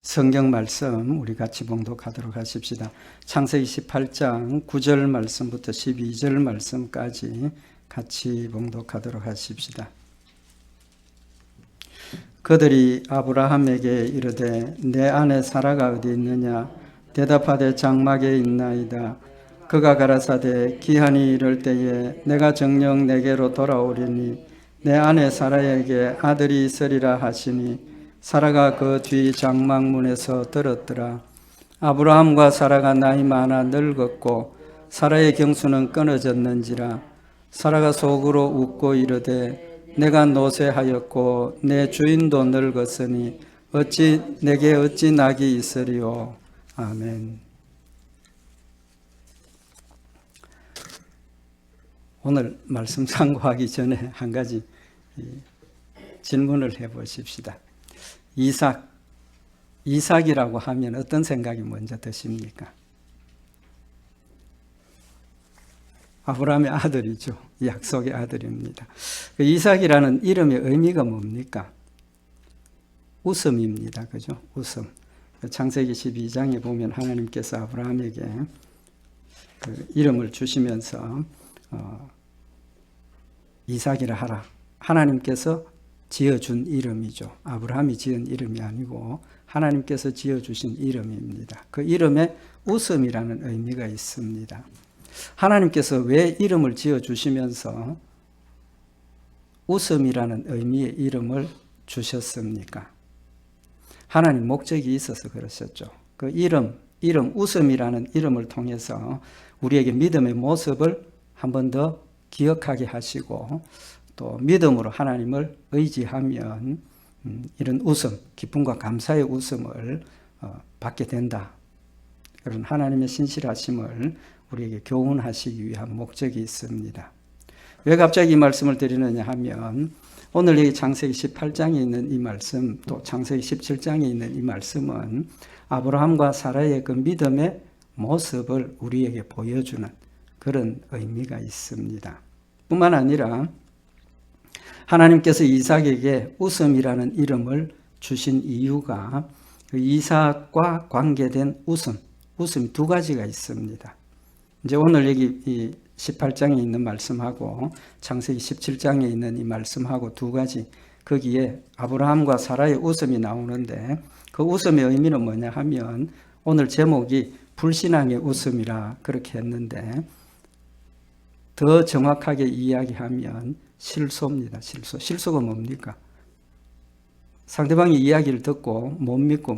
성경 말씀 우리 같이 봉독하도록 하십시다. 창세기 18장 9절 말씀부터 12절 말씀까지 같이 봉독하도록 하십시다. 그들이 아브라함에게 이르되 내 아내 사라가 어디 있느냐? 대답하되 장막에 있나이다. 그가 가라사대 기한이 이를 때에 내가 정녕 내게로 돌아오리니 내 아내 사라에게 아들이 있으리라 하시니 사라가 그 뒤 장막문에서 들었더라. 아브라함과 사라가 나이 많아 늙었고 사라의 경수는 끊어졌는지라. 사라가 속으로 웃고 이르되 내가 노쇠하였고 내 주인도 늙었으니 내게 어찌 낙이 있으리요. 아멘. 오늘 말씀 상고하기 전에 한 가지 질문을 해보십시다. 이삭이라고 하면 어떤 생각이 먼저 드십니까? 아브라함의 아들이죠. 약속의 아들입니다. 이삭이라는 이름의 의미가 뭡니까? 웃음입니다. 그죠? 웃음. 창세기 12장에 보면 하나님께서 아브라함에게 그 이름을 주시면서 이삭이라 하라. 하나님께서 지어준 이름이죠. 아브라함이 지은 이름이 아니고 하나님께서 지어주신 이름입니다. 그 이름에 웃음이라는 의미가 있습니다. 하나님께서 왜 이름을 지어주시면서 웃음이라는 의미의 이름을 주셨습니까? 하나님 목적이 있어서 그러셨죠. 그 이름 웃음이라는 이름을 통해서 우리에게 믿음의 모습을 한 번 더 기억하게 하시고 또 믿음으로 하나님을 의지하면 이런 웃음, 기쁨과 감사의 웃음을 받게 된다. 그런 하나님의 신실하심을 우리에게 교훈하시기 위한 목적이 있습니다. 왜 갑자기 이 말씀을 드리느냐 하면 오늘 여기 창세기 18장에 있는 이 말씀, 또 창세기 17장에 있는 이 말씀은 아브라함과 사라의 그 믿음의 모습을 우리에게 보여주는 그런 의미가 있습니다. 뿐만 아니라 하나님께서 이삭에게 웃음이라는 이름을 주신 이유가 그 이삭과 관계된 웃음이 두 가지가 있습니다. 이제 오늘 여기 이 18장에 있는 말씀하고 창세기 17장에 있는 이 말씀하고 두 가지, 거기에 아브라함과 사라의 웃음이 나오는데 그 웃음의 의미는 뭐냐 하면 오늘 제목이 불신앙의 웃음이라 그렇게 했는데 더 정확하게 이야기하면 실소입니다. 실소가 뭡니까? 상대방의 이야기를 듣고 못 믿고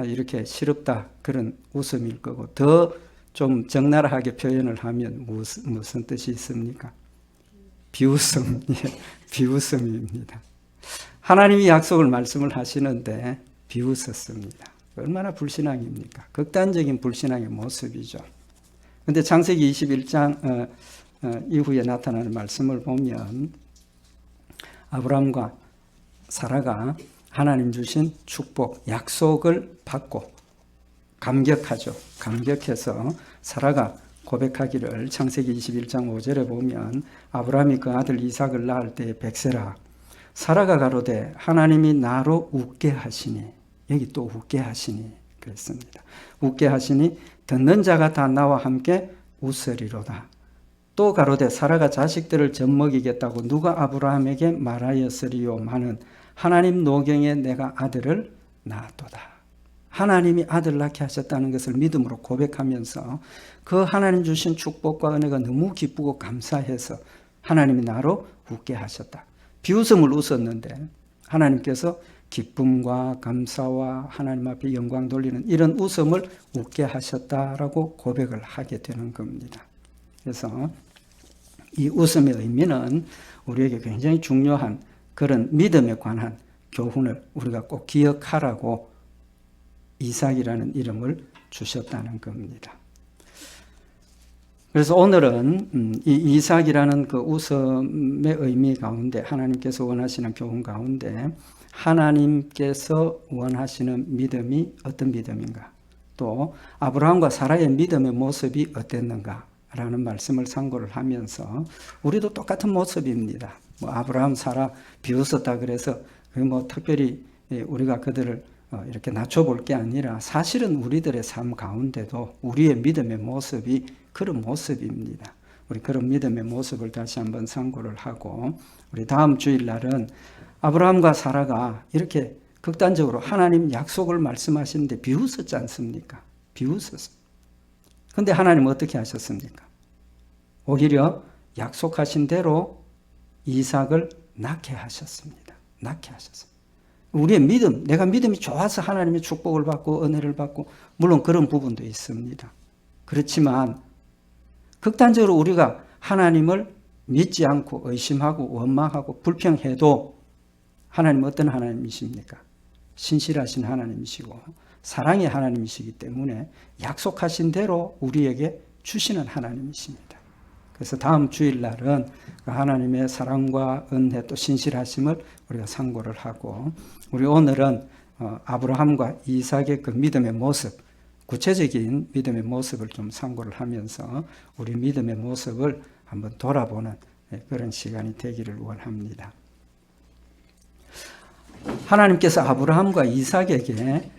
이렇게 실없다 그런 웃음일 거고, 더 좀 적나라하게 표현을 하면 무슨 뜻이 있습니까? 비웃음. 비웃음입니다. 하나님이 약속을 말씀을 하시는데 비웃었습니다. 얼마나 불신앙입니까? 극단적인 불신앙의 모습이죠. 그런데 창세기 21장 이후에 나타나는 말씀을 보면 아브라함과 사라가 하나님 주신 축복, 약속을 받고 감격하죠. 감격해서 사라가 고백하기를 창세기 21장 5절에 보면 아브라함이 그 아들 이삭을 낳을 때에 백세라 사라가 가로되 하나님이 나로 웃게 하시니, 여기 또 웃게 하시니 그랬습니다. 웃게 하시니 듣는 자가 다 나와 함께 웃으리로다. 또 가로되 사라가 자식들을 젖먹이겠다고 누가 아브라함에게 말하였으리요마는 하나님 노경에 내가 아들을 낳았도다. 하나님이 아들 낳게 하셨다는 것을 믿음으로 고백하면서 그 하나님 주신 축복과 은혜가 너무 기쁘고 감사해서 하나님이 나로 웃게 하셨다. 비웃음을 웃었는데 하나님께서 기쁨과 감사와 하나님 앞에 영광 돌리는 이런 웃음을 웃게 하셨다라고 고백을 하게 되는 겁니다. 그래서 이 웃음의 의미는 우리에게 굉장히 중요한 그런 믿음에 관한 교훈을 우리가 꼭 기억하라고 이삭이라는 이름을 주셨다는 겁니다. 그래서 오늘은 이 이삭이라는 그 웃음의 의미 가운데 하나님께서 원하시는 교훈 가운데 하나님께서 원하시는 믿음이 어떤 믿음인가, 또 아브라함과 사라의 믿음의 모습이 어땠는가 라는 말씀을 상고를 하면서 우리도 똑같은 모습입니다. 아브라함, 사라 비웃었다 그래서 특별히 우리가 그들을 이렇게 낮춰볼 게 아니라 사실은 우리들의 삶 가운데도 우리의 믿음의 모습이 그런 모습입니다. 우리 그런 믿음의 모습을 다시 한번 상고를 하고 우리 다음 주일날은 아브라함과 사라가 이렇게 극단적으로 하나님 약속을 말씀하시는데 비웃었지 않습니까? 비웃었어요. 근데 하나님 어떻게 하셨습니까? 오히려 약속하신 대로 이삭을 낳게 하셨습니다. 낳게 하셨습니다. 우리의 믿음, 내가 믿음이 좋아서 하나님의 축복을 받고 은혜를 받고 물론 그런 부분도 있습니다. 그렇지만 극단적으로 우리가 하나님을 믿지 않고 의심하고 원망하고 불평해도 하나님은 어떤 하나님이십니까? 신실하신 하나님이시고 사랑의 하나님이시기 때문에 약속하신 대로 우리에게 주시는 하나님이십니다. 그래서 다음 주일날은 하나님의 사랑과 은혜 또 신실하심을 우리가 상고를 하고 우리 오늘은 아브라함과 이삭의 그 믿음의 모습, 구체적인 믿음의 모습을 좀 상고를 하면서 우리 믿음의 모습을 한번 돌아보는 그런 시간이 되기를 원합니다. 하나님께서 아브라함과 이삭에게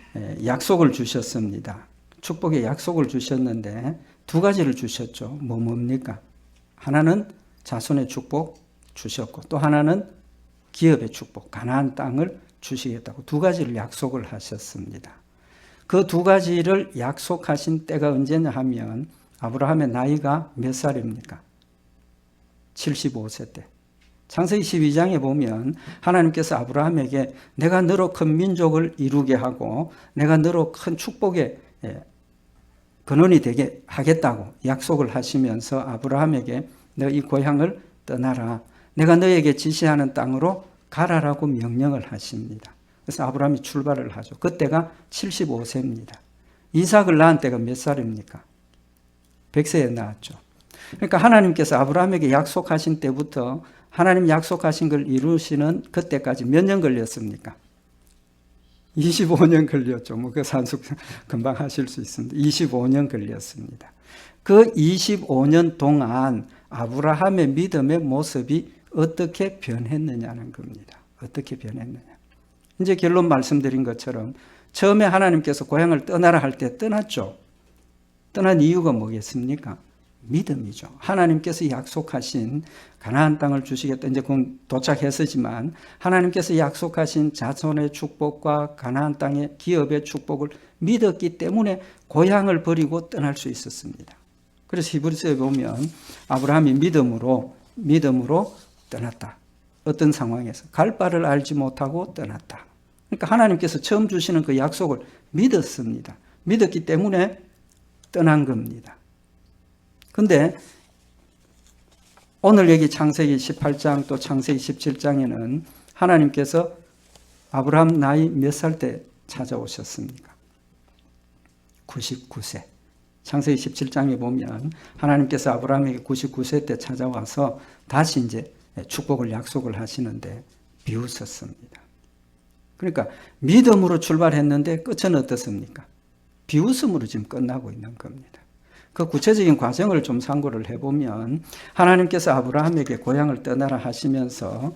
약속을 주셨습니다. 축복의 약속을 주셨는데 두 가지를 주셨죠. 뭡니까? 하나는 자손의 축복 주셨고 또 하나는 기업의 축복, 가나안 땅을 주시겠다고 두 가지를 약속을 하셨습니다. 그 두 가지를 약속하신 때가 언제냐 하면 아브라함의 나이가 몇 살입니까? 75세 때. 창세기 12장에 보면 하나님께서 아브라함에게 내가 너로 큰 민족을 이루게 하고 내가 너로 큰 축복의 근원이 되게 하겠다고 약속을 하시면서 아브라함에게 너 이 고향을 떠나라. 내가 너에게 지시하는 땅으로 가라라고 명령을 하십니다. 그래서 아브라함이 출발을 하죠. 그때가 75세입니다. 이삭을 낳은 때가 몇 살입니까? 100세에 낳았죠. 그러니까 하나님께서 아브라함에게 약속하신 때부터 하나님 약속하신 걸 이루시는 그때까지 몇 년 걸렸습니까? 25년 걸렸죠. 그 산수 금방 하실 수 있습니다. 25년 걸렸습니다. 그 25년 동안 아브라함의 믿음의 모습이 어떻게 변했느냐는 겁니다. 어떻게 변했느냐. 이제 결론 말씀드린 것처럼 처음에 하나님께서 고향을 떠나라 할 때 떠났죠. 떠난 이유가 뭐겠습니까? 믿음이죠. 하나님께서 약속하신 가나안 땅을 주시겠다. 이제 그건 도착했지만 하나님께서 약속하신 자손의 축복과 가나안 땅의 기업의 축복을 믿었기 때문에 고향을 버리고 떠날 수 있었습니다. 그래서 히브리서에 보면 아브라함이 믿음으로 떠났다. 어떤 상황에서 갈 바를 알지 못하고 떠났다. 그러니까 하나님께서 처음 주시는 그 약속을 믿었습니다. 믿었기 때문에 떠난 겁니다. 근데 오늘 여기 창세기 18장 또 창세기 17장에는 하나님께서 아브라함 나이 몇 살 때 찾아오셨습니까? 99세. 창세기 17장에 보면 하나님께서 아브라함에게 99세 때 찾아와서 다시 이제 축복을 약속을 하시는데 비웃었습니다. 그러니까 믿음으로 출발했는데 끝은 어떻습니까? 비웃음으로 지금 끝나고 있는 겁니다. 그 구체적인 과정을 좀 상고를 해보면 하나님께서 아브라함에게 고향을 떠나라 하시면서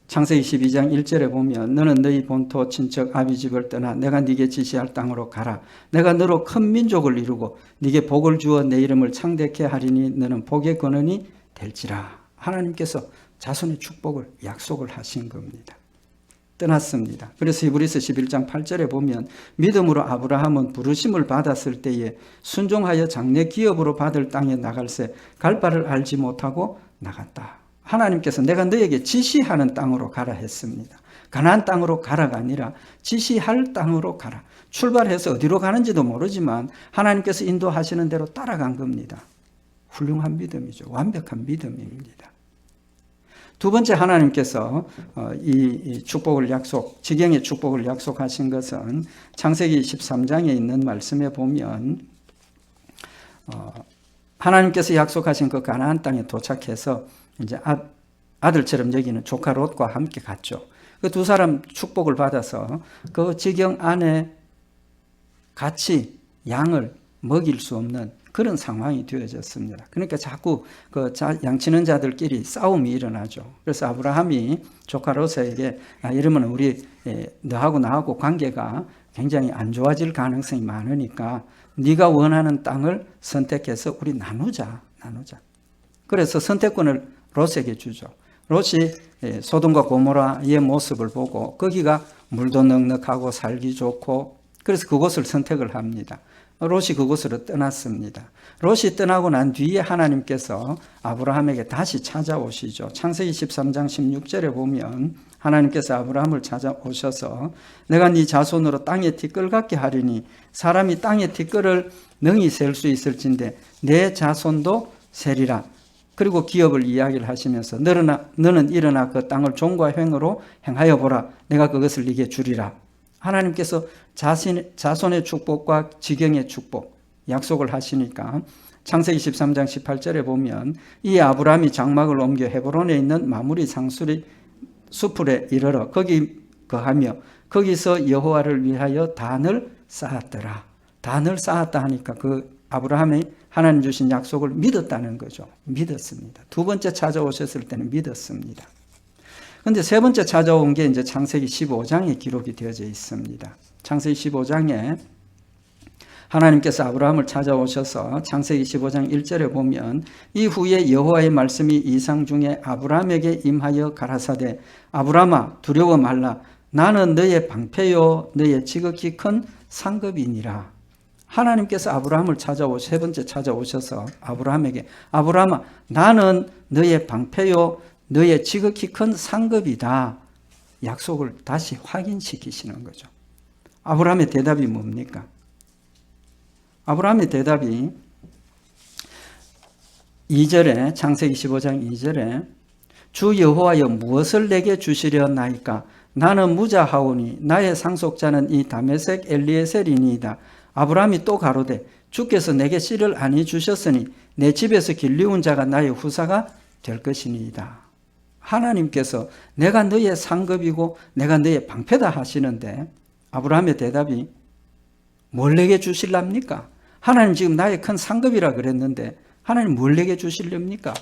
창세기 22장 1절에 보면 너는 너희 본토 친척 아비 집을 떠나 내가 네게 지시할 땅으로 가라. 내가 너로 큰 민족을 이루고 네게 복을 주어 내 이름을 창대케 하리니 너는 복의 근원이 될지라. 하나님께서 자손의 축복을 약속을 하신 겁니다. 떠났습니다. 그래서 히브리서 11장 8절에 보면 믿음으로 아브라함은 부르심을 받았을 때에 순종하여 장래 기업으로 받을 땅에 나갈새 갈 바를 알지 못하고 나갔다. 하나님께서 내가 너에게 지시하는 땅으로 가라 했습니다. 가나안 땅으로 가라가 아니라 지시할 땅으로 가라. 출발해서 어디로 가는지도 모르지만 하나님께서 인도하시는 대로 따라간 겁니다. 훌륭한 믿음이죠. 완벽한 믿음입니다. 두 번째 하나님께서 이 축복을 지경의 축복을 약속하신 것은 창세기 13장에 있는 말씀에 보면 하나님께서 약속하신 그 가나안 땅에 도착해서 이제 아들처럼 여기는 조카 롯과 함께 갔죠. 그 두 사람 축복을 받아서 그 지경 안에 같이 양을 먹일 수 없는 그런 상황이 되어졌습니다. 그러니까 자꾸 그 양치는 자들끼리 싸움이 일어나죠. 그래서 아브라함이 조카 롯에게 이러면 우리 너하고 나하고 관계가 굉장히 안 좋아질 가능성이 많으니까 네가 원하는 땅을 선택해서 우리 나누자. 그래서 선택권을 롯에게 주죠. 롯이 소돔과 고모라의 모습을 보고 거기가 물도 넉넉하고 살기 좋고 그래서 그곳을 선택을 합니다. 롯이 그곳으로 떠났습니다. 롯이 떠나고 난 뒤에 하나님께서 아브라함에게 다시 찾아오시죠. 창세기 13장 16절에 보면 하나님께서 아브라함을 찾아오셔서 내가 네 자손으로 땅의 티끌 같게 하리니 사람이 땅의 티끌을 능히 셀 수 있을진데 내 자손도 세리라. 그리고 기업을 이야기를 하시면서 너는 일어나 그 땅을 종과 횡으로 행하여 보라. 내가 그것을 네게 주리라. 하나님께서 자손의 축복과 지경의 축복 약속을 하시니까 창세기 13장 18절에 보면 이 아브라함이 장막을 옮겨 헤브론에 있는 마므리 상수리 수풀에 이르러 거기 거하며 거기서 여호와를 위하여 단을 쌓았더라. 단을 쌓았다 하니까 그 아브라함이 하나님 주신 약속을 믿었다는 거죠. 믿었습니다. 두 번째 찾아오셨을 때는 믿었습니다. 그런데 세 번째 찾아온 게 이제 창세기 15장에 기록이 되어져 있습니다. 창세기 15장에 하나님께서 아브라함을 찾아오셔서 창세기 15장 1절에 보면 이후에 여호와의 말씀이 이상 중에 아브라함에게 임하여 가라사대 아브라함아 두려워 말라 나는 너의 방패요 너의 지극히 큰 상급이니라. 하나님께서 아브라함을 세 번째 찾아오셔서 아브라함에게 아브라함아 나는 너의 방패요 너의 지극히 큰 상급이다. 약속을 다시 확인시키시는 거죠. 아브라함의 대답이 뭡니까? 아브라함의 대답이 2절에 창세기 15장 2절에 주 여호와여 무엇을 내게 주시려나이까 나는 무자하오니 나의 상속자는 이 다메섹 엘리에셀이니이다. 아브라함이 또 가로되 주께서 내게 씨를 아니 주셨으니 내 집에서 길리운 자가 나의 후사가 될 것이니이다. 하나님께서 내가 너의 상급이고 내가 너의 방패다 하시는데 아브라함의 대답이 뭘 내게 주실랍니까? 하나님 지금 나의 큰 상급이라 그랬는데 하나님 뭘 내게 주실렵니까?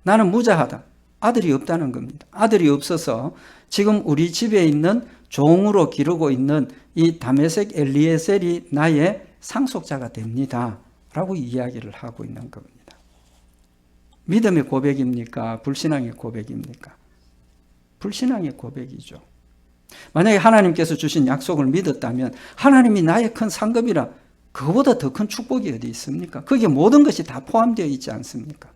나는 무자하다. 아들이 없다는 겁니다. 아들이 없어서 지금 우리 집에 있는 종으로 기르고 있는 이 다메섹 엘리에셀이 나의 상속자가 됩니다. 라고 이야기를 하고 있는 겁니다. 믿음의 고백입니까? 불신앙의 고백입니까? 불신앙의 고백이죠. 만약에 하나님께서 주신 약속을 믿었다면 하나님이 나의 큰 상급이라 그거보다 더 큰 축복이 어디 있습니까? 거기에 모든 것이 다 포함되어 있지 않습니까?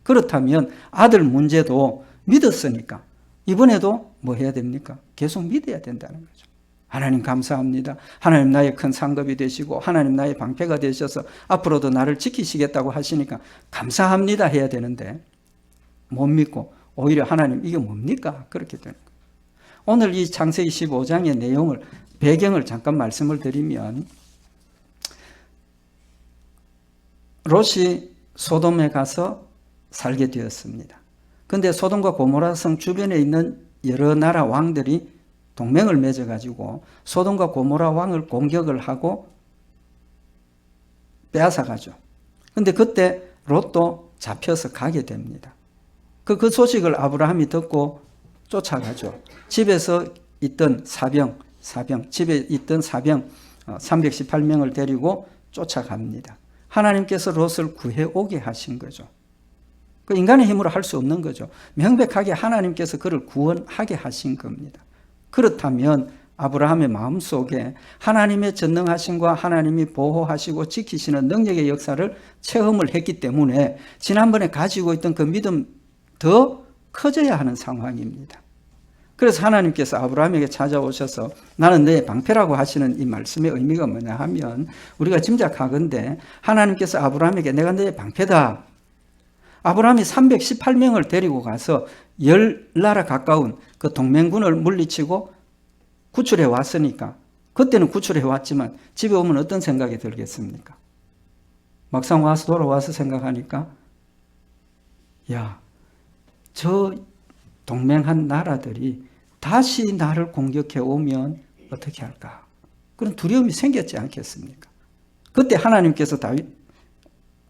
그렇다면 아들 문제도 믿었으니까 이번에도 뭐 해야 됩니까? 계속 믿어야 된다는 거죠. 하나님 감사합니다. 하나님 나의 큰 상급이 되시고 하나님 나의 방패가 되셔서 앞으로도 나를 지키시겠다고 하시니까 감사합니다 해야 되는데 못 믿고 오히려 하나님 이게 뭡니까? 그렇게 되는 거예요. 오늘 이 창세기 15장의 내용을 배경을 잠깐 말씀을 드리면 롯이 소돔에 가서 살게 되었습니다. 그런데 소돔과 고모라 성 주변에 있는 여러 나라 왕들이 동맹을 맺어가지고 소돔과 고모라 왕을 공격을 하고 빼앗아가죠. 그런데 그때 롯도 잡혀서 가게 됩니다. 그 소식을 아브라함이 듣고 쫓아가죠. 집에서 있던 집에 있던 사병 318명을 데리고 쫓아갑니다. 하나님께서 롯을 구해오게 하신 거죠. 그 인간의 힘으로 할 수 없는 거죠. 명백하게 하나님께서 그를 구원하게 하신 겁니다. 그렇다면 아브라함의 마음속에 하나님의 전능하심과 하나님이 보호하시고 지키시는 능력의 역사를 체험을 했기 때문에 지난번에 가지고 있던 그 믿음 더 커져야 하는 상황입니다. 그래서 하나님께서 아브라함에게 찾아오셔서 나는 너의 방패라고 하시는 이 말씀의 의미가 뭐냐 하면 우리가 짐작하건대 하나님께서 아브라함에게 내가 너의 방패다. 아브라함이 318명을 데리고 가서 10나라 가까운 그 동맹군을 물리치고 구출해 왔으니까 그때는 구출해 왔지만 집에 오면 어떤 생각이 들겠습니까? 막상 와서 돌아와서 생각하니까 야, 저 동맹한 나라들이 다시 나를 공격해 오면 어떻게 할까? 그런 두려움이 생겼지 않겠습니까? 그때 하나님께서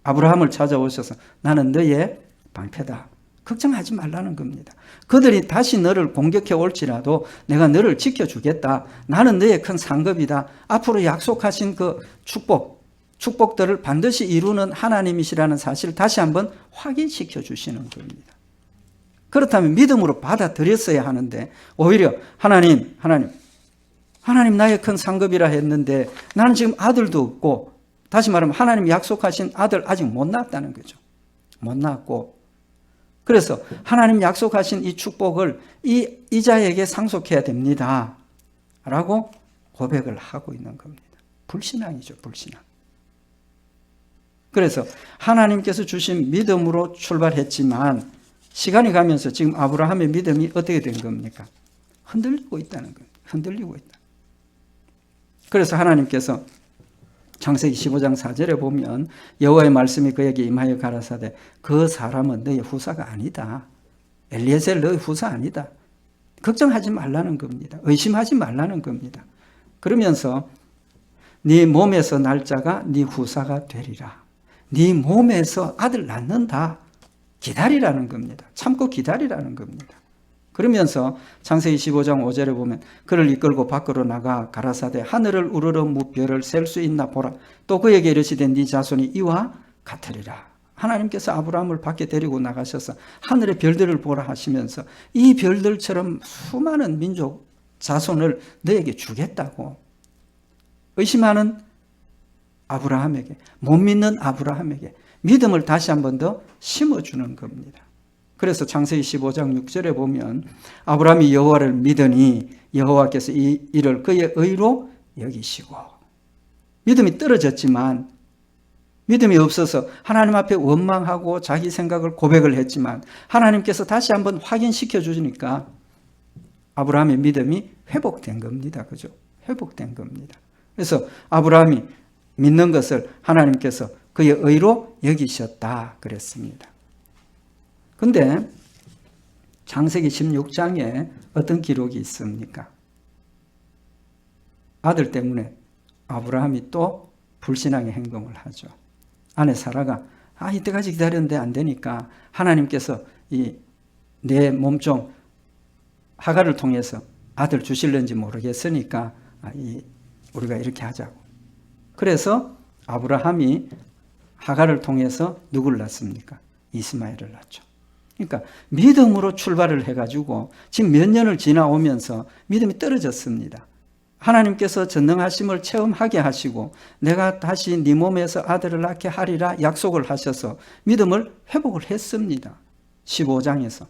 아브라함을 찾아오셔서 나는 너의 방패다. 걱정하지 말라는 겁니다. 그들이 다시 너를 공격해 올지라도 내가 너를 지켜주겠다. 나는 너의 큰 상급이다. 앞으로 약속하신 그 축복들을 반드시 이루는 하나님이시라는 사실을 다시 한번 확인시켜 주시는 겁니다. 그렇다면 믿음으로 받아들였어야 하는데 오히려 하나님 나의 큰 상급이라 했는데 나는 지금 아들도 없고, 다시 말하면 하나님 약속하신 아들 아직 못 낳았다는 거죠. 못 낳았고, 그래서 하나님 약속하신 이 축복을 이 자에게 상속해야 됩니다 라고 고백을 하고 있는 겁니다. 불신앙이죠, 불신앙. 그래서 하나님께서 주신 믿음으로 출발했지만 시간이 가면서 지금 아브라함의 믿음이 어떻게 된 겁니까? 흔들리고 있다는 겁니다. 흔들리고 있다. 그래서 하나님께서 창세기 15장 4절에 보면 여호와의 말씀이 그에게 임하여 가라사대 그 사람은 너의 후사가 아니다. 엘리에셀 너의 후사 아니다. 걱정하지 말라는 겁니다. 의심하지 말라는 겁니다. 그러면서 네 몸에서 날 자가 네 후사가 되리라. 네 몸에서 아들 낳는다. 기다리라는 겁니다. 참고 기다리라는 겁니다. 그러면서 창세기 15장 5절에 보면 그를 이끌고 밖으로 나가 가라사대 하늘을 우러러 무별을 셀 수 있나 보라. 또 그에게 이르시되 네 자손이 이와 같으리라. 하나님께서 아브라함을 밖에 데리고 나가셔서 하늘의 별들을 보라 하시면서 이 별들처럼 수많은 민족 자손을 너에게 주겠다고 의심하는 아브라함에게, 못 믿는 아브라함에게 믿음을 다시 한 번 더 심어주는 겁니다. 그래서 창세기 15장 6절에 보면 아브라함이 여호와를 믿으니 여호와께서 이 일을 그의 의로 여기시고, 믿음이 떨어졌지만, 믿음이 없어서 하나님 앞에 원망하고 자기 생각을 고백을 했지만 하나님께서 다시 한번 확인시켜 주시니까 아브라함의 믿음이 회복된 겁니다. 그죠? 회복된 겁니다. 그래서 아브라함이 믿는 것을 하나님께서 그의 의로 여기셨다 그랬습니다. 근데 창세기 16장에 어떤 기록이 있습니까? 아들 때문에 아브라함이 또 불신앙의 행동을 하죠. 아내 사라가 이때까지 기다렸는데 안 되니까 하나님께서 내 몸종 하갈을 통해서 아들 주실는지 모르겠으니까 우리가 이렇게 하자고. 그래서 아브라함이 하갈을 통해서 누구를 낳습니까? 이스마엘을 낳죠. 그러니까 믿음으로 출발을 해가지고 지금 몇 년을 지나오면서 믿음이 떨어졌습니다. 하나님께서 전능하심을 체험하게 하시고 내가 다시 네 몸에서 아들을 낳게 하리라 약속을 하셔서 믿음을 회복을 했습니다. 15장에서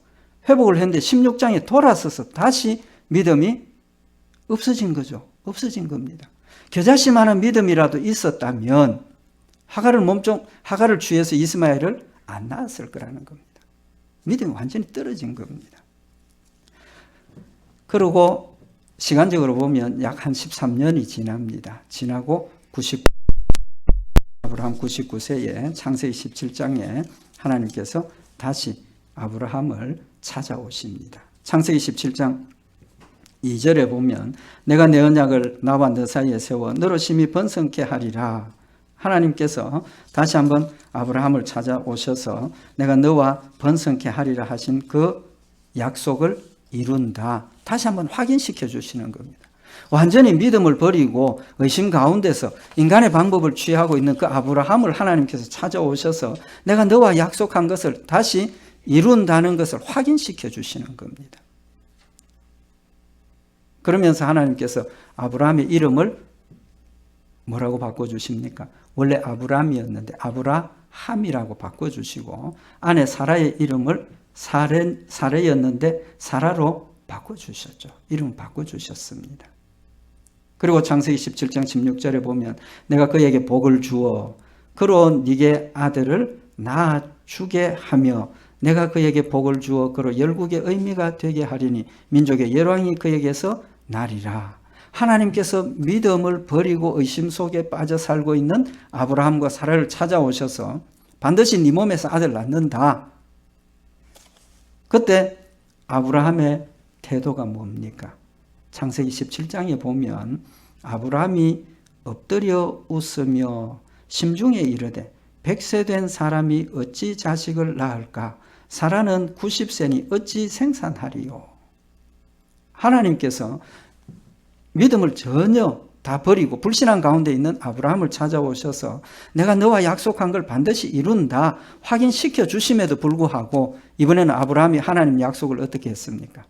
회복을 했는데 16장에 돌아서서 다시 믿음이 없어진 거죠. 없어진 겁니다. 겨자씨만한 믿음이라도 있었다면 하갈을 취해서 이스마엘을 안 낳았을 거라는 겁니다. 믿음이 완전히 떨어진 겁니다. 그리고 시간적으로 보면 약 한 13년이 지납니다. 지나고 아브라함 99세에 창세기 17장에 하나님께서 다시 아브라함을 찾아오십니다. 창세기 17장 2절에 보면 내가 내 언약을 나와 너 사이에 세워 너로 심히 번성케 하리라. 하나님께서 다시 한번 아브라함을 찾아오셔서 내가 너와 번성케 하리라 하신 그 약속을 이룬다. 다시 한번 확인시켜 주시는 겁니다. 완전히 믿음을 버리고 의심 가운데서 인간의 방법을 취하고 있는 그 아브라함을 하나님께서 찾아오셔서 내가 너와 약속한 것을 다시 이룬다는 것을 확인시켜 주시는 겁니다. 그러면서 하나님께서 아브라함의 이름을 뭐라고 바꿔주십니까? 원래 아브라함이었는데 아브라함이라고 바꿔주시고 아내 사라의 이름을 사레였는데 사라로 바꿔주셨죠. 이름을 바꿔주셨습니다. 그리고 창세기 17장 16절에 보면 내가 그에게 복을 주어 그로 네게 아들을 낳아주게 하며 내가 그에게 복을 주어 그로 열국의 의미가 되게 하리니 민족의 열왕이 그에게서 나리라. 하나님께서 믿음을 버리고 의심 속에 빠져 살고 있는 아브라함과 사라를 찾아오셔서 반드시 네 몸에서 아들 낳는다. 그때 아브라함의 태도가 뭡니까? 창세기 17장에 보면 아브라함이 엎드려 웃으며 심중에 이르되 100세 된 사람이 어찌 자식을 낳을까? 사라는 90세니 어찌 생산하리요? 하나님께서 믿음을 전혀 다 버리고 불신앙 가운데 있는 아브라함을 찾아오셔서 내가 너와 약속한 걸 반드시 이룬다 확인시켜 주심에도 불구하고 이번에는 아브라함이 하나님 약속을 어떻게 했습니까?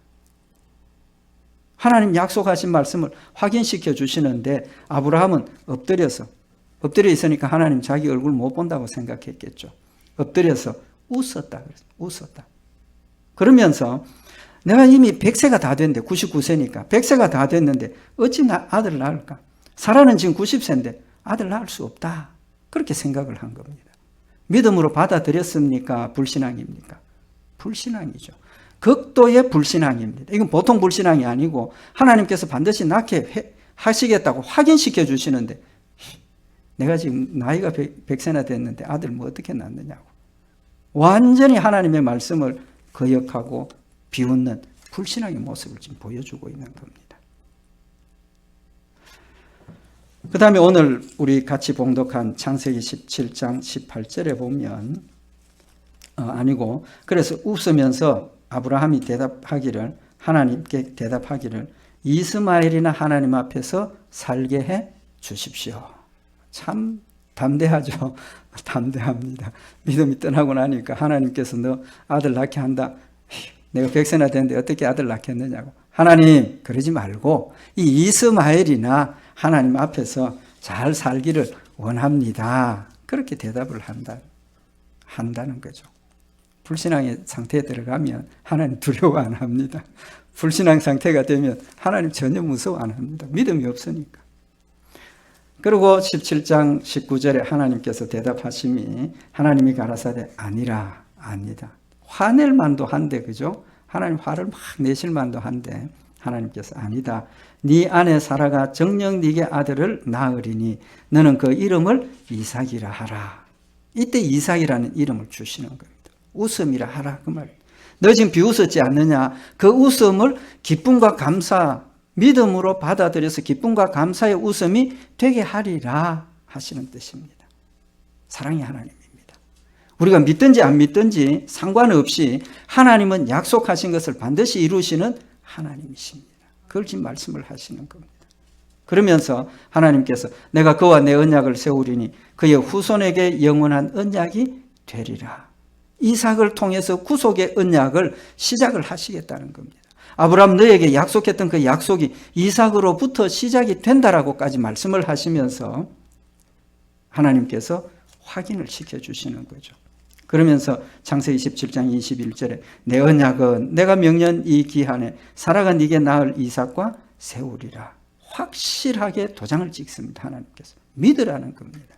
하나님 약속하신 말씀을 확인시켜 주시는데 아브라함은 엎드려 있으니까 하나님 자기 얼굴 못 본다고 생각했겠죠. 엎드려서 웃었다. 웃었다. 그러면서 내가 이미 100세가 다 됐는데 99세니까 100세가 다 됐는데 어찌 아들 낳을까? 사라는 지금 90세인데 아들 낳을 수 없다. 그렇게 생각을 한 겁니다. 믿음으로 받아들였습니까? 불신앙입니까? 불신앙이죠. 극도의 불신앙입니다. 이건 보통 불신앙이 아니고 하나님께서 반드시 낳게 하시겠다고 확인시켜 주시는데 내가 지금 나이가 100세나 됐는데 아들 뭐 어떻게 낳느냐고. 완전히 하나님의 말씀을 거역하고 비웃는 불신앙의 모습을 지금 보여주고 있는 겁니다. 그 다음에 오늘 우리 같이 봉독한 창세기 17장 18절에 보면 그래서 웃으면서 아브라함이 하나님께 대답하기를 이스마엘이나 하나님 앞에서 살게 해 주십시오. 참 담대하죠. 담대합니다. 믿음이 떠나고 나니까 하나님께서 너 아들 낳게 한다. 내가 100세나 됐는데 어떻게 아들 낳겠느냐고. 하나님 그러지 말고 이 이스마엘이나 하나님 앞에서 잘 살기를 원합니다. 그렇게 대답을 한다는 거죠. 불신앙의 상태에 들어가면 하나님 두려워 안 합니다. 불신앙 상태가 되면 하나님 전혀 무서워 안 합니다. 믿음이 없으니까. 그리고 17장 19절에 하나님께서 대답하심이 하나님이 가라사대 아니라 아니다. 화낼 만도 한데 그죠? 하나님 화를 막 내실 만도 한데 하나님께서 아니다. 네 아내 사라가 정녕 네게 아들을 낳으리니 너는 그 이름을 이삭이라 하라. 이때 이삭이라는 이름을 주시는 겁니다. 웃음이라 하라 그 말. 너 지금 비웃었지 않느냐? 그 웃음을 기쁨과 감사, 믿음으로 받아들여서 기쁨과 감사의 웃음이 되게 하리라 하시는 뜻입니다. 사랑의 하나님입니다. 우리가 믿든지 안 믿든지 상관없이 하나님은 약속하신 것을 반드시 이루시는 하나님이십니다. 그걸 지금 말씀을 하시는 겁니다. 그러면서 하나님께서 내가 그와 내 언약을 세우리니 그의 후손에게 영원한 언약이 되리라. 이삭을 통해서 구속의 언약을 시작을 하시겠다는 겁니다. 아브라함 너에게 약속했던 그 약속이 이삭으로부터 시작이 된다라고까지 말씀을 하시면서 하나님께서 확인을 시켜주시는 거죠. 그러면서 창세기 17장 21절에 내 언약은 내가 명년 이 기한에 사라가 네게 낳을 이삭과 세우리라. 확실하게 도장을 찍습니다. 하나님께서. 믿으라는 겁니다.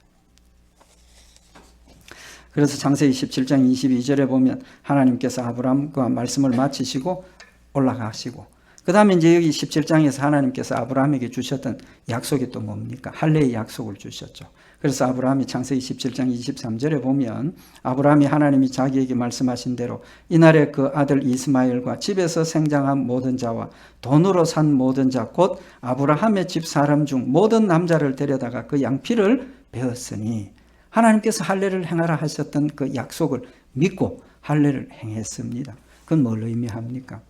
그래서 창세기 17장 22절에 보면 하나님께서 아브라함과 말씀을 마치시고 올라가시고 그 다음에 이제 여기 17장에서 하나님께서 아브라함에게 주셨던 약속이 또 뭡니까? 할례의 약속을 주셨죠. 그래서 아브라함이 창세기 17장 23절에 보면 아브라함이 하나님이 자기에게 말씀하신 대로 이날에 그 아들 이스마엘과 집에서 생장한 모든 자와 돈으로 산 모든 자 곧 아브라함의 집 사람 중 모든 남자를 데려다가 그 양피를 베었으니 하나님께서 할례를 행하라 하셨던 그 약속을 믿고 할례를 행했습니다. 그건 뭘 의미합니까?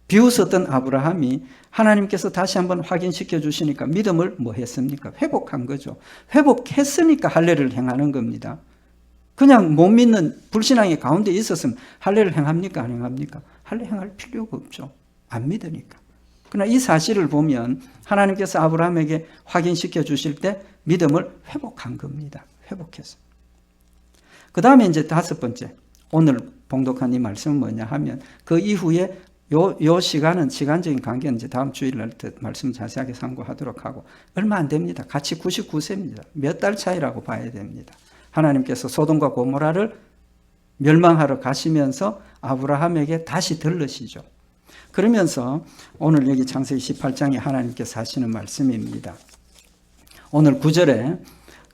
비웃었던 아브라함이 하나님께서 다시 한번 확인시켜 주시니까 믿음을 뭐 했습니까? 회복한 거죠. 회복했으니까 할례를 행하는 겁니다. 그냥 못 믿는 불신앙의 가운데 있었으면 할례를 행합니까? 안 행합니까? 할례 행할 필요가 없죠. 안 믿으니까. 그러나 이 사실을 보면 하나님께서 아브라함에게 확인시켜 주실 때 믿음을 회복한 겁니다. 회복해서. 그 다음에 이제 다섯 번째, 오늘 봉독한 이 말씀은 뭐냐 하면 그 이후에 요 시간은 시간적인 관계는 이제 다음 주일날 말씀 자세하게 상고하도록 하고 얼마 안 됩니다. 같이 99세입니다. 몇 달 차이라고 봐야 됩니다. 하나님께서 소돔과 고모라를 멸망하러 가시면서 아브라함에게 다시 들르시죠. 그러면서 오늘 여기 창세기 18장에 하나님께서 하시는 말씀입니다. 오늘 9절에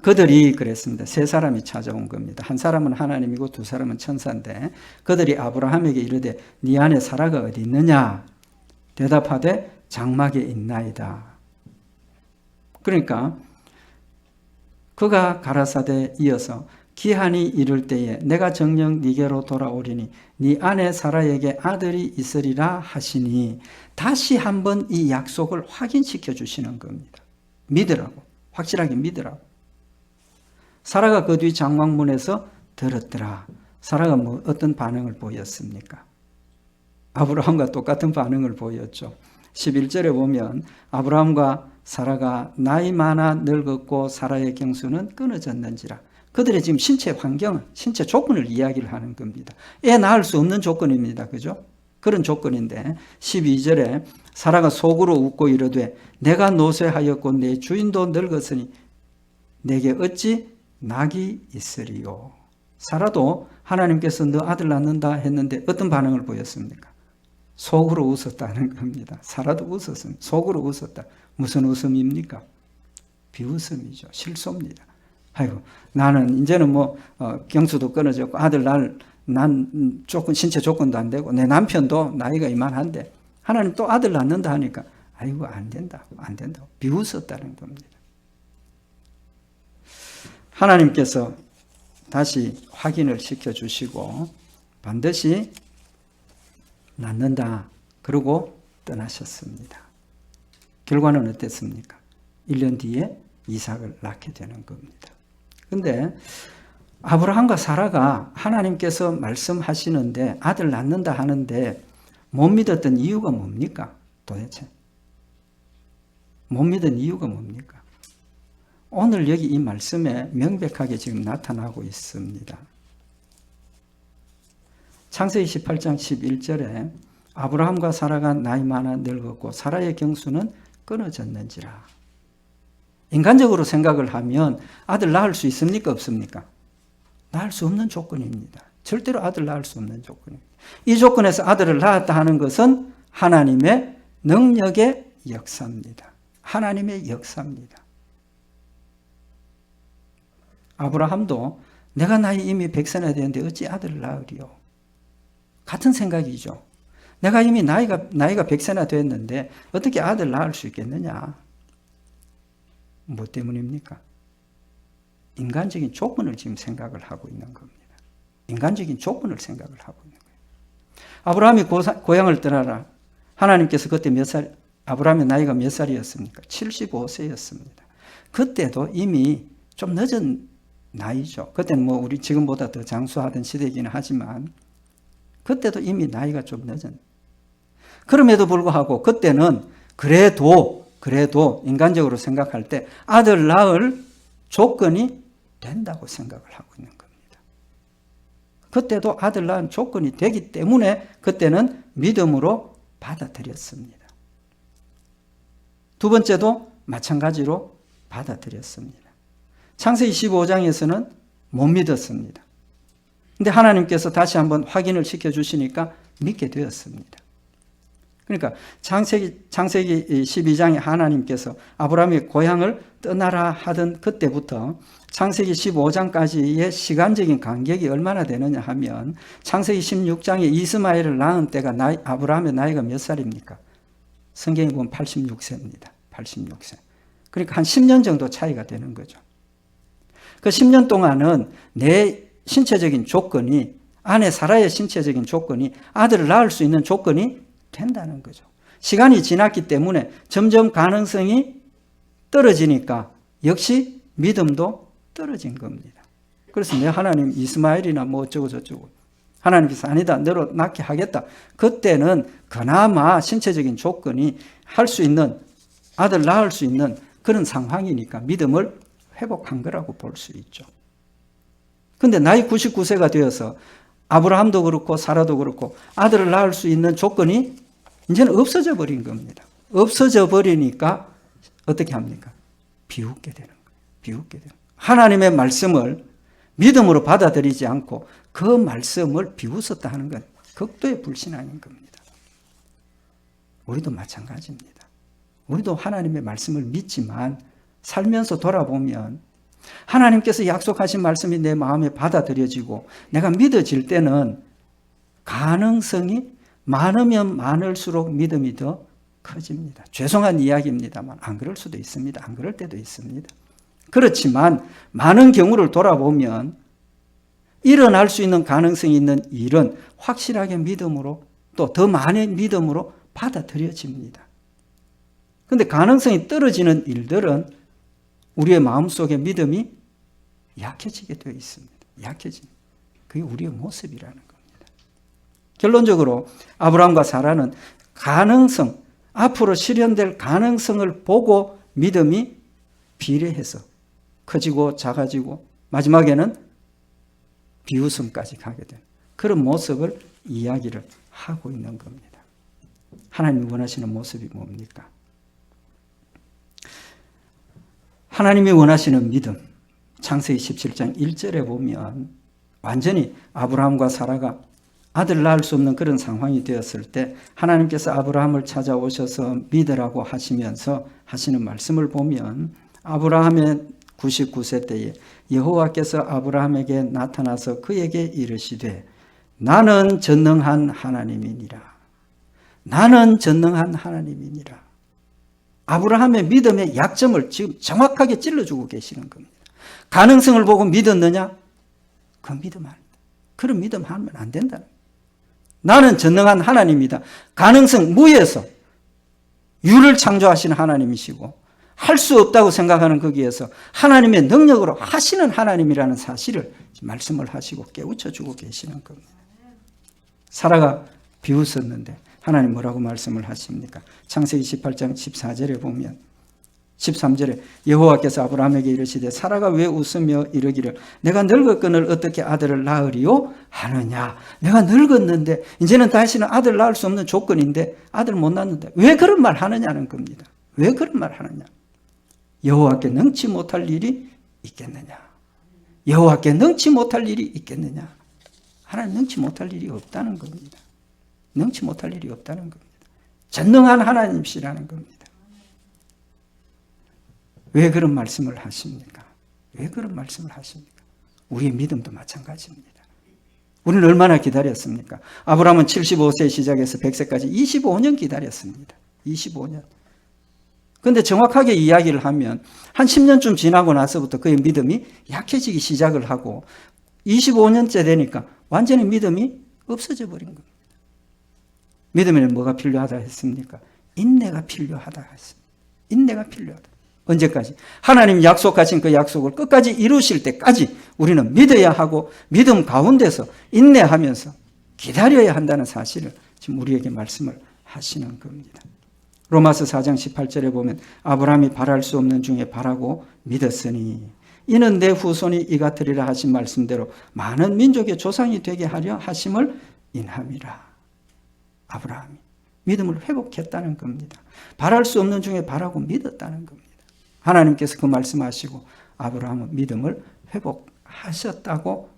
그들이 그랬습니다. 세 사람이 찾아온 겁니다. 한 사람은 하나님이고 두 사람은 천사인데 그들이 아브라함에게 이르되 네 아내 사라가 어디 있느냐? 대답하되 장막에 있나이다. 그러니까 그가 가라사대 이어서 기한이 이를 때에 내가 정녕 네게로 돌아오리니 네 아내 사라에게 아들이 있으리라 하시니 다시 한번 이 약속을 확인시켜 주시는 겁니다. 믿으라고. 확실하게 믿으라고. 사라가 그 뒤 장막문에서 들었더라. 사라가 어떤 반응을 보였습니까? 아브라함과 똑같은 반응을 보였죠. 11절에 보면 아브라함과 사라가 나이 많아 늙었고 사라의 경수는 끊어졌는지라. 그들의 지금 신체 환경은, 신체 조건을 이야기를 하는 겁니다. 애 낳을 수 없는 조건입니다. 그죠? 그런 조건인데 12절에 사라가 속으로 웃고 이르되 내가 노쇠하였고 내 주인도 늙었으니 내게 어찌 낙이 있으리요. 사라도 하나님께서 너 아들 낳는다 했는데 어떤 반응을 보였습니까? 속으로 웃었다는 겁니다. 사라도 웃었습니다. 속으로 웃었다. 무슨 웃음입니까? 비웃음이죠. 실소입니다. 아이고, 나는 이제는 경수도 끊어졌고 아들 난 조건, 신체 조건도 안 되고 내 남편도 나이가 이만한데 하나님 또 아들 낳는다 하니까 아이고, 안 된다. 비웃었다는 겁니다. 하나님께서 다시 확인을 시켜주시고 반드시 낳는다. 그러고 떠나셨습니다. 결과는 어땠습니까? 1년 뒤에 이삭을 낳게 되는 겁니다. 근데 아브라함과 사라가 하나님께서 말씀하시는데 아들 낳는다 하는데 못 믿었던 이유가 뭡니까? 도대체 못 믿은 이유가 뭡니까? 오늘 여기 이 말씀에 명백하게 지금 나타나고 있습니다. 창세기 18장 11절에 아브라함과 사라가 나이 많아 늙었고 사라의 경수는 끊어졌는지라. 인간적으로 생각을 하면 아들 낳을 수 있습니까? 없습니까? 낳을 수 없는 조건입니다. 절대로 아들 낳을 수 없는 조건입니다. 이 조건에서 아들을 낳았다 하는 것은 하나님의 능력의 역사입니다. 하나님의 역사입니다. 아브라함도 내가 나이 이미 100세나 되는데 어찌 아들을 낳으리요? 같은 생각이죠. 내가 이미 나이가 100세나 됐는데 어떻게 아들 낳을 수 있겠느냐? 뭐 때문입니까? 인간적인 조건을 지금 생각을 하고 있는 겁니다. 인간적인 조건을 생각을 하고 있는 거예요. 아브라함이 고향을 떠나라. 하나님께서 그때 아브라함의 나이가 몇 살이었습니까? 75세였습니다. 그때도 이미 좀 늦은 나이죠. 그때는 우리 지금보다 더 장수하던 시대이기는 하지만 그때도 이미 나이가 좀 늦은. 그럼에도 불구하고 그때는 그래도 인간적으로 생각할 때 아들 낳을 조건이 된다고 생각을 하고 있는 겁니다. 그때도 아들 낳은 조건이 되기 때문에 그때는 믿음으로 받아들였습니다. 두 번째도 마찬가지로 받아들였습니다. 창세기 15장에서는 못 믿었습니다. 근데 하나님께서 다시 한번 확인을 시켜주시니까 믿게 되었습니다. 그러니까 창세기 12장에 하나님께서 아브라함의 고향을 떠나라 하던 그때부터 창세기 15장까지의 시간적인 간격이 얼마나 되느냐 하면 창세기 16장에 이스마엘을 낳은 때가 아브라함의 나이가 몇 살입니까? 성경에 보면 86세입니다. 86세. 그러니까 한 10년 정도 차이가 되는 거죠. 그 10년 동안은 내 신체적인 조건이, 아내 사라의 신체적인 조건이 아들을 낳을 수 있는 조건이 된다는 거죠. 시간이 지났기 때문에 점점 가능성이 떨어지니까 역시 믿음도 떨어진 겁니다. 그래서 내 하나님 이스마엘이나 어쩌고 저쩌고 하나님께서 아니다, 너로 낳게 하겠다. 그때는 그나마 신체적인 조건이 할 수 있는, 아들 낳을 수 있는 그런 상황이니까 믿음을 회복한 거라고 볼 수 있죠. 근데 나이 99세가 되어서 아브라함도 그렇고 사라도 그렇고 아들을 낳을 수 있는 조건이 이제는 없어져 버린 겁니다. 없어져 버리니까 어떻게 합니까? 비웃게 되는 거예요. 비웃게 되는 거예요. 하나님의 말씀을 믿음으로 받아들이지 않고 그 말씀을 비웃었다 하는 건 극도의 불신앙인 겁니다. 우리도 마찬가지입니다. 우리도 하나님의 말씀을 믿지만 살면서 돌아보면 하나님께서 약속하신 말씀이 내 마음에 받아들여지고 내가 믿어질 때는 가능성이 많으면 많을수록 믿음이 더 커집니다. 죄송한 이야기입니다만 안 그럴 수도 있습니다. 안 그럴 때도 있습니다. 그렇지만 많은 경우를 돌아보면 일어날 수 있는 가능성이 있는 일은 확실하게 믿음으로 또 더 많은 믿음으로 받아들여집니다. 그런데 가능성이 떨어지는 일들은 우리의 마음속에 믿음이 약해지게 되어 있습니다. 약해집니다. 그게 우리의 모습이라는 겁니다. 결론적으로 아브라함과 사라는 가능성, 앞으로 실현될 가능성을 보고 믿음이 비례해서 커지고 작아지고 마지막에는 비웃음까지 가게 되는 그런 모습을 이야기를 하고 있는 겁니다. 하나님이 원하시는 모습이 뭡니까? 하나님이 원하시는 믿음, 창세기 17장 1절에 보면 완전히 아브라함과 사라가 아들 낳을 수 없는 그런 상황이 되었을 때 하나님께서 아브라함을 찾아오셔서 믿으라고 하시면서 하시는 말씀을 보면 아브라함의 99세 때에 여호와께서 아브라함에게 나타나서 그에게 이르시되 나는 전능한 하나님이니라. 나는 전능한 하나님이니라. 아브라함의 믿음의 약점을 지금 정확하게 찔러주고 계시는 겁니다. 가능성을 보고 믿었느냐? 그 믿음 아닙니다. 그런 믿음 하면 안 된다는 거예요. 나는 전능한 하나님이다. 가능성 무에서 유를 창조하시는 하나님이시고 할 수 없다고 생각하는 거기에서 하나님의 능력으로 하시는 하나님이라는 사실을 말씀을 하시고 깨우쳐주고 계시는 겁니다. 사라가 비웃었는데 하나님 뭐라고 말씀을 하십니까? 창세기 18장 14절에 보면 13절에 여호와께서 아브라함에게 이르시되 사라가 왜 웃으며 이르기를 내가 늙었거늘 어떻게 아들을 낳으리요 하느냐. 내가 늙었는데 이제는 다시는 아들 낳을 수 없는 조건인데 아들 못 낳는다. 왜 그런 말 하느냐는 겁니다. 왜 그런 말 하느냐. 여호와께 능치 못할 일이 있겠느냐. 여호와께 능치 못할 일이 있겠느냐. 하나님 능치 못할 일이 없다는 겁니다. 능치 못할 일이 없다는 겁니다. 전능한 하나님이시라는 겁니다. 왜 그런 말씀을 하십니까? 왜 그런 말씀을 하십니까? 우리의 믿음도 마찬가지입니다. 우리는 얼마나 기다렸습니까? 아브라함은 75세 시작해서 100세까지 25년 기다렸습니다. 25년. 그런데 정확하게 이야기를 하면 한 10년쯤 지나고 나서부터 그의 믿음이 약해지기 시작을 하고 25년째 되니까 완전히 믿음이 없어져 버린 겁니다. 믿음에는 뭐가 필요하다 했습니까? 인내가 필요하다 했습니다. 인내가 필요하다. 언제까지? 하나님 약속하신 그 약속을 끝까지 이루실 때까지 우리는 믿어야 하고 믿음 가운데서 인내하면서 기다려야 한다는 사실을 지금 우리에게 말씀을 하시는 겁니다. 로마서 4장 18절에 보면 아브라함이 바랄 수 없는 중에 바라고 믿었으니 이는 내 후손이 이 같으리라 하신 말씀대로 많은 민족의 조상이 되게 하려 하심을 인함이라. 아브라함이 믿음을 회복했다는 겁니다. 바랄 수 없는 중에 바라고 믿었다는 겁니다. 하나님께서 그 말씀하시고 아브라함은 믿음을 회복하셨다고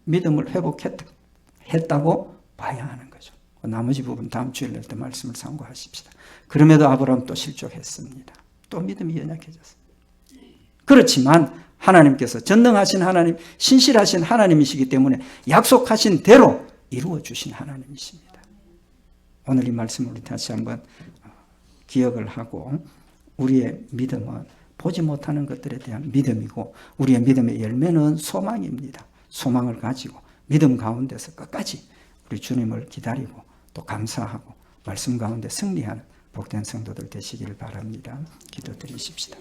믿음을 회복했다고 봐야 하는 거죠. 나머지 부분 다음 주일날 때 말씀을 참고하십시다. 그럼에도 아브라함 또 실족했습니다. 또 믿음이 연약해졌습니다. 그렇지만 하나님께서 전능하신 하나님, 신실하신 하나님이시기 때문에 약속하신 대로 이루어 주신 하나님이십니다. 오늘 이 말씀을 우리 다시 한번 기억을 하고 우리의 믿음은 보지 못하는 것들에 대한 믿음이고 우리의 믿음의 열매는 소망입니다. 소망을 가지고 믿음 가운데서 끝까지 우리 주님을 기다리고 또 감사하고 말씀 가운데 승리하는 복된 성도들 되시기를 바랍니다. 기도드리십시다.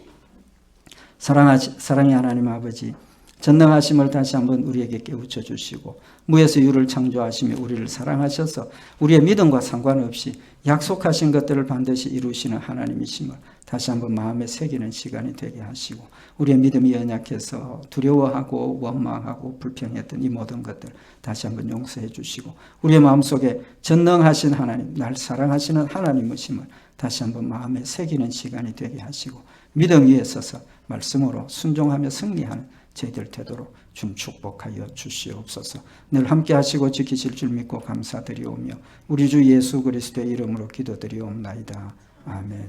사랑의 하나님 아버지, 전능하심을 다시 한번 우리에게 깨우쳐 주시고 무에서 유를 창조하시며 우리를 사랑하셔서 우리의 믿음과 상관없이 약속하신 것들을 반드시 이루시는 하나님이심을 다시 한번 마음에 새기는 시간이 되게 하시고 우리의 믿음이 연약해서 두려워하고 원망하고 불평했던 이 모든 것들 다시 한번 용서해 주시고 우리의 마음속에 전능하신 하나님, 날 사랑하시는 하나님이심을 다시 한번 마음에 새기는 시간이 되게 하시고 믿음 위에 서서 말씀으로 순종하며 승리하는 저희들 되도록 좀 축복하여 주시옵소서. 늘 함께 하시고 지키실 줄 믿고 감사드리오며 우리 주 예수 그리스도의 이름으로 기도드리옵나이다. 아멘.